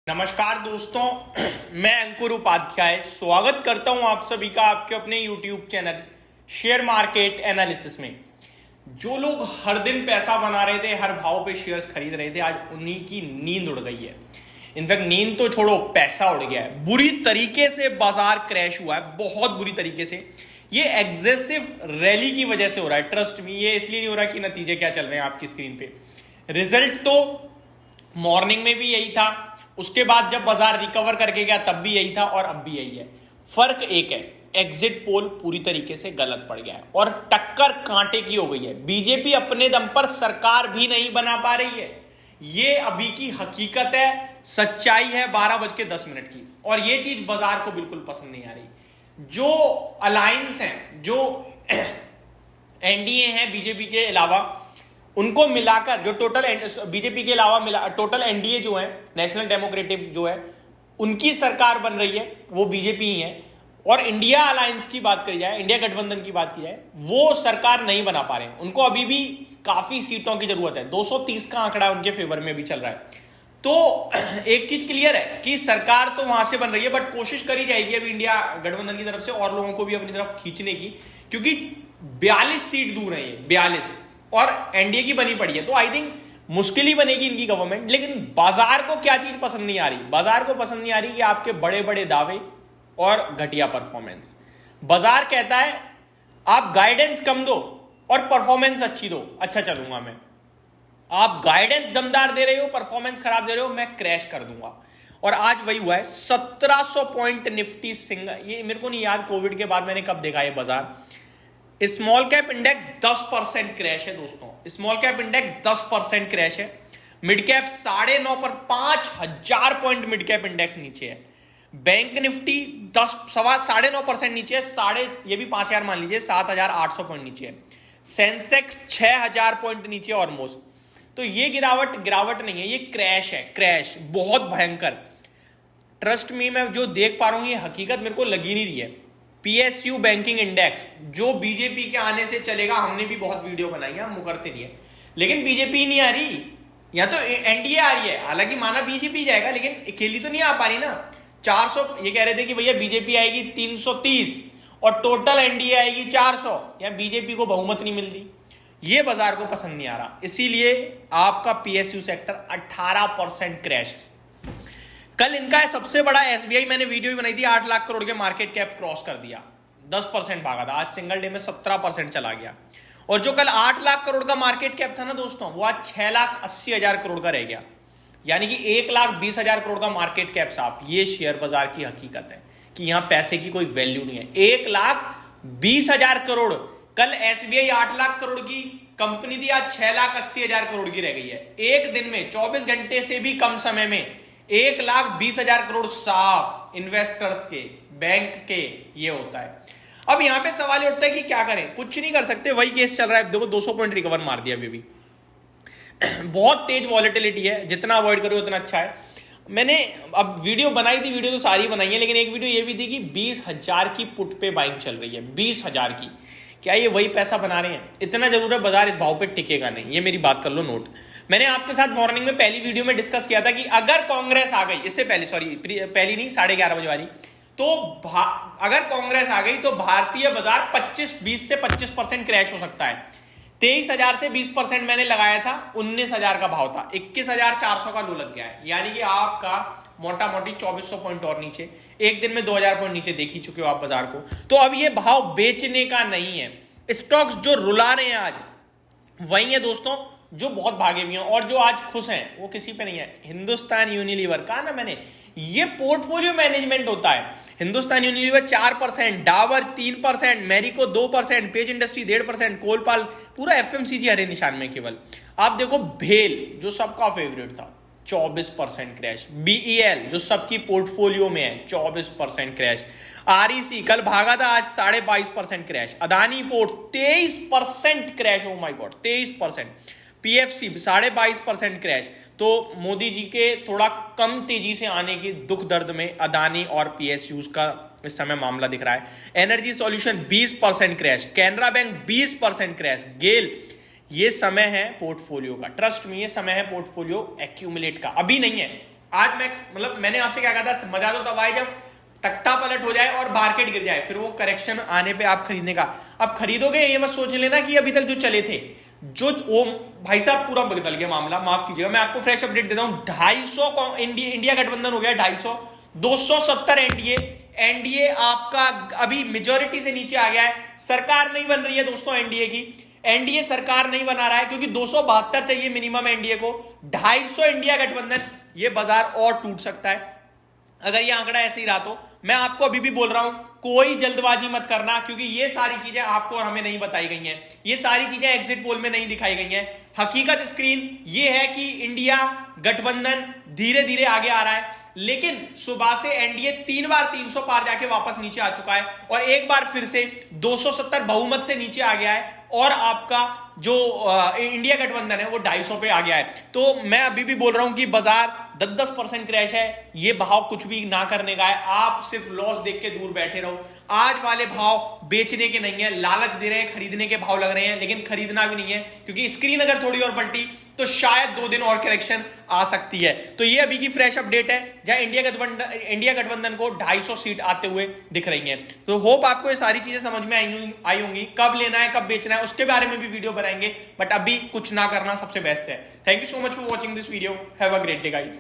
नमस्कार दोस्तों, मैं अंकुर उपाध्याय स्वागत करता हूं आप सभी का आपके अपने YouTube channel share market analysis में। जो लोग हर दिन पैसा बना रहे थे, हर भाव पे शेयर्स खरीद रहे थे, आज उन्हीं की नींद उड़ गई है। इनफैक्ट नींद तो छोड़ो, पैसा उड़ गया है। बुरी तरीके से बाजार क्रैश हुआ है, बहुत बुरी तरीके से। ये एग्जेसिव रैली की वजह से हो रहा है, ट्रस्ट मी। ये इसलिए नहीं हो रहा कि नतीजे क्या चल रहे हैं आपकी स्क्रीन पे। रिजल्ट तो मॉर्निंग में भी यही था, उसके बाद जब बाजार रिकवर करके गया तब भी यही था और अब भी यही है। फर्क एक है, एग्जिट पोल पूरी तरीके से गलत पड़ गया है और टक्कर कांटे की हो गई है। बीजेपी अपने दम पर सरकार भी नहीं बना पा रही है। ये अभी की हकीकत है, सच्चाई है 12:10 की। और ये चीज बाजार को बिल्कुल पसंद नहीं आ रही। जो अलायंस हैं, जो एनडीए हैं बीजेपी के अलावा, उनको मिलाकर जो टोटल बीजेपी के अलावा टोटल एनडीए जो है, नेशनल डेमोक्रेटिक जो है, उनकी सरकार बन रही है, वो बीजेपी ही है। और इंडिया अलायंस की बात करी जाए, इंडिया गठबंधन की बात की जाए, वो सरकार नहीं बना पा रहे हैं। उनको अभी भी काफी सीटों की जरूरत है। 230 का आंकड़ा उनके फेवर में भी चल रहा है। तो एक चीज क्लियर है कि सरकार तो वहां से बन रही है, बट कोशिश करी जाएगी अभी इंडिया गठबंधन की तरफ से और लोगों को भी अपनी तरफ खींचने की, क्योंकि 42 सीट दूर है, ये 42 और एनडीए की बनी पड़ी है। तो आई थिंक मुश्किल ही बनेगी इनकी गवर्नमेंट। लेकिन बाजार को क्या चीज पसंद नहीं आ रही? बाजार को पसंद नहीं आ रही कि आपके बड़े बड़े दावे और घटिया परफॉर्मेंस। बाजार कहता है आप गाइडेंस कम दो और परफॉर्मेंस अच्छी दो, अच्छा चलूंगा मैं। आप गाइडेंस दमदार दे रहे हो, परफॉर्मेंस खराब दे रहे हो, मैं क्रैश कर दूंगा। और आज वही हुआ है। 1700 पॉइंट निफ्टी सिंगल, ये मेरे को नहीं याद कोविड के बाद मैंने कब देखा ये बाजार। स्मॉल कैप इंडेक्स 10% क्रैश है दोस्तों। स्मॉल कैप इंडेक्स 10% क्रैश है। Mid cap 9.5%, 5000 point mid cap index नीचे है। बैंक निफ्टी 9.5% नीचे है, ये भी 5000 मान लीजिए, 7800 पॉइंट नीचे है। सेंसेक्स 6000 पॉइंट नीचे ऑलमोस्ट। तो ये गिरावट नहीं है, ये क्रैश है, क्रैश बहुत भयंकर। ट्रस्ट मी, मैं जो देख पा रहा हूं ये हकीकत मेरे को लगी नहीं रही है। पीएसयू बैंकिंग इंडेक्स जो बीजेपी के आने से चलेगा, हमने भी बहुत वीडियो बनाई है, हम मुकरते नहीं है, लेकिन बीजेपी नहीं आ रही, या तो एनडीए आ रही है। हालांकि माना बीजेपी जाएगा, लेकिन अकेली तो नहीं आ पा रही ना। 400, ये कह रहे थे कि भैया बीजेपी आएगी 330 और टोटल एनडीए आएगी 400, या बीजेपी को बहुमत नहीं मिल रही। ये बाजार को पसंद नहीं आ रहा, इसीलिए आपका पीएसयू सेक्टर 18% क्रैश। कल इनका है सबसे बड़ा एसबीआई, मैंने वीडियो भी बनाई थी, 8 लाख करोड़ के मार्केट कैप क्रॉस कर दिया, 10% भागा था। आज सिंगल डे में 17% चला गया। और जो कल 8 लाख करोड़ का मार्केट कैप था ना दोस्तों, वो आज 6,80,000 करोड़ का रह गया। यानी कि 1,20,000 करोड़ का मार्केट कैप साफ। ये शेयर बाजार की हकीकत है कि यहां पैसे की कोई वैल्यू नहीं है। 1,20,000 करोड़, कल एसबीआई 8 लाख करोड़ की कंपनी थी, आज 6,80,000 करोड़ की रह गई है। एक दिन में 24 घंटे से भी कम समय में 1,20,000 करोड़ साफ इन्वेस्टर्स के, बैंक के, ये होता है। अब यहां पे सवाल उठता है कि क्या करें? कुछ नहीं कर सकते, वही केस चल रहा है। देखो 200 पॉइंट रिकवर मार दिया अभी भी। बहुत तेज वॉलेटिलिटी है, जितना अवॉइड करो उतना अच्छा है। मैंने अब वीडियो बनाई थी, वीडियो तो सारी बनाई है, लेकिन एक वीडियो ये भी थी कि 20,000 की पुट पे बाइंग चल रही है, 20,000 की। क्या ये वही पैसा बना रहे हैं? इतना जरूर है, बाजार इस भाव पे टिकेगा नहीं, ये मेरी बात कर लो नोट। मैंने आपके साथ मॉर्निंग में पहली वीडियो में डिस्कस किया था कि अगर कांग्रेस आ गई, इससे पहले, सॉरी पहली नहीं, 11:30 बजे वाली, तो अगर कांग्रेस आ गई तो भारतीय बाजार 20 से 25% क्रैश हो सकता है। 23,000 से 20% मैंने लगाया था, 19,000 का भाव था, 21,400 का लो लग गया है। यानी कि आपका मोटा मोटी 2400 पॉइंट और नीचे, एक दिन में 2,000 पॉइंट नीचे देख ही चुके हो आप बाजार को। तो अब ये भाव बेचने का नहीं है। स्टॉक्स जो रुला रहे हैं आज वही है दोस्तों जो बहुत भागे हुए हैं, और जो आज खुश हैं वो किसी पे नहीं है। हिंदुस्तान यूनिलीवर, कहा ना मैंने, ये पोर्टफोलियो मैनेजमेंट होता है। Hindustan Unilever 4%, Dabur 3%, Marico 2%, page industry 1.5%, कोलपाल, पूरा एफएमसीजी हरे निशान में केवल। आप देखो भेल जो सबका फेवरेट था, 24% क्रैश। बीईएल जो सबकी पोर्टफोलियो में है, 24% क्रैश। आरईसी कल भागा था, आज 22.5% crash. Adani port 23% crash, oh my God 23%। PFC 22.5% crash. तो मोदी जी के थोड़ा कम तेजी से आने की दुख दर्द में अदानी और पीएसयूज का इस समय मामला दिख रहा है। Energy solution 20% crash, Canara bank 20% crash, GAIL ये समय है पोर्टफोलियो का, ट्रस्ट में ये समय है पोर्टफोलियो एक्यूमुलेट का, अभी नहीं है, आज मैंने आपसे क्या कहा था, मजा तो तब आए जब तख्ता पलट हो जाए और मार्केट गिर जाए, फिर वो करेक्शन आने पे आप खरीदने का। अब खरीदोगे ये मत सोच लेना कि अभी तक जो चले थे, जो वो भाई साहब पूरा बदल गया मामला, माफ कीजिएगा। मैं आपको फ्रेश अपडेट देता हूं। 250 इंडिया गठबंधन हो गया 250, 270 एनडीए आपका अभी मेजोरिटी से नीचे आ गया है। सरकार नहीं बन रही है दोस्तों एनडीए की, एनडीए सरकार नहीं बना रहा है क्योंकि 272 चाहिए मिनिमम एनडीए को। 250 इंडिया गठबंधन, ये बाजार और टूट सकता है अगर ये आंकड़ा ऐसे ही रहा। तो मैं आपको अभी भी बोल रहा हूं, कोई जल्दबाजी मत करना, क्योंकि ये सारी चीजें आपको और हमें नहीं बताई गई हैं, ये सारी चीजें एग्जिट पोल में नहीं दिखाई गई हैं। हकीकत स्क्रीन ये है कि इंडिया गठबंधन धीरे धीरे आगे आ रहा है, लेकिन सुबह से एनडीए 3 बार 300 पार जाके वापस नीचे आ चुका है और एक बार फिर से 270 बहुमत से नीचे आ गया है और आपका जो इंडिया गठबंधन है वो 250 पे आ गया है। तो मैं अभी भी बोल रहा हूं कि बाजार 10-10% क्रैश है, ये भाव कुछ भी ना करने का है। आप सिर्फ लॉस देख के दूर बैठे रहो। आज वाले भाव बेचने के नहीं है, लालच दे रहे हैं, खरीदने के भाव लग रहे हैं, लेकिन खरीदना भी नहीं है क्योंकि स्क्रीन अगर थोड़ी और पलटी तो शायद 2 दिन और करेक्शन आ सकती है। तो ये अभी की फ्रेश अपडेट है जहां इंडिया गठबंधन को 250 सीट आते हुए दिख रही है। तो होप आपको ये सारी चीजें समझ में आई होंगी। कब लेना है, कब बेचना है, उसके बारे में भी वीडियो बनाएंगे, बट अभी कुछ ना करना सबसे बेस्ट है। Thank you so much for watching this video. Have a great day guys.